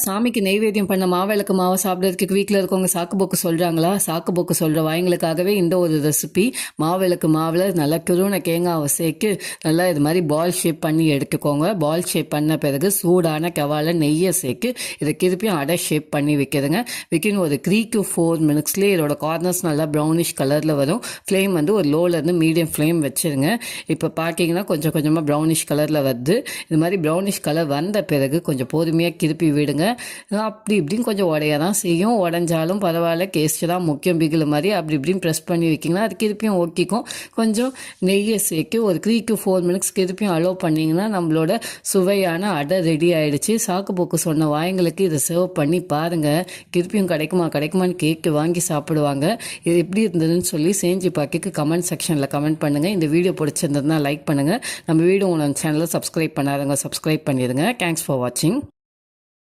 சாமிக்கு நெய்வேத்தியம் பண்ண மாவிளக்கு மாவை சாப்பிட்றதுக்கு வீட்டில் இருக்கவங்க சாக்கு போக்கு சொல்கிறாங்களா? சாக்கு போக்கு சொல்கிற வாய்ங்களுக்காகவே இந்த ஒரு ரெசிபி. மாவிளக்கு மாவில் நல்லா துருவன தேங்காவை சேர்த்து நல்லா இது மாதிரி பால் ஷேப் பண்ணி எடுத்துக்கோங்க. பால் ஷேப் பண்ண பிறகு சூடான கவால நெய்யை சேர்த்து இதை திருப்பியும் அடை ஷேப் பண்ணி வைக்கிறதுங்க. விக்கின் ஒரு 3 to 4 மினிட்ஸ்லேயே இதோட கார்னர்ஸ் நல்லா ப்ரௌனிஷ் கலரில் வரும். ஃப்ளேம் வந்து ஒரு லோலேருந்து மீடியம் ஃப்ளேம் வச்சுருங்க. இப்போ பார்த்தீங்கன்னா கொஞ்சம் கொஞ்சமாக ப்ரௌனிஷ் கலரில் வருது. இது மாதிரி ப்ரௌனிஷ் கலர் வந்த பிறகு கொஞ்சம் பொறுமையாக திருப்பி விடுங்க. அப்படி இப்படின்னு கொஞ்சம் உடைய தான் செய்யும். உடஞ்சாலும் பரவாயில்ல, டேஸ்ட்டு தான் முக்கியம். பிகில் மாதிரி அப்படி இப்படின்னு ப்ரெஸ் பண்ணி வைக்கிங்கன்னா அது திருப்பியும் ஓட்டிக்கும். கொஞ்சம் நெய்யை சேர்த்து ஒரு 3 to 4 மினிட்ஸ் திருப்பியும் அலோவ் பண்ணிங்கன்னா நம்மளோட சுவையான அடை ரெடி ஆகிடுச்சு. சாக்கு போக்கு சொன்ன வாய்ங்களுக்கு இதை சர்வ் பண்ணி பாருங்கள். திருப்பியும் கிடைக்குமான்னு கேட்டு வாங்கி சாப்பிடுவாங்க. இது எப்படி இருந்ததுன்னு சொல்லி செஞ்சு பார்க்க கமெண்ட் செக்ஷனில் கமெண்ட் பண்ணுங்கள். இந்த வீடியோ பிடிச்சிருந்ததுன்னா லைக் பண்ணுங்கள். நம்ம வீடியோ உங்களோட சேனலை சப்ஸ்கிரைப் பண்ணாதவங்க சப்ஸ்கிரைப் பண்ணிடுங்க. தேங்க்ஸ் ஃபார் வாட்சிங்.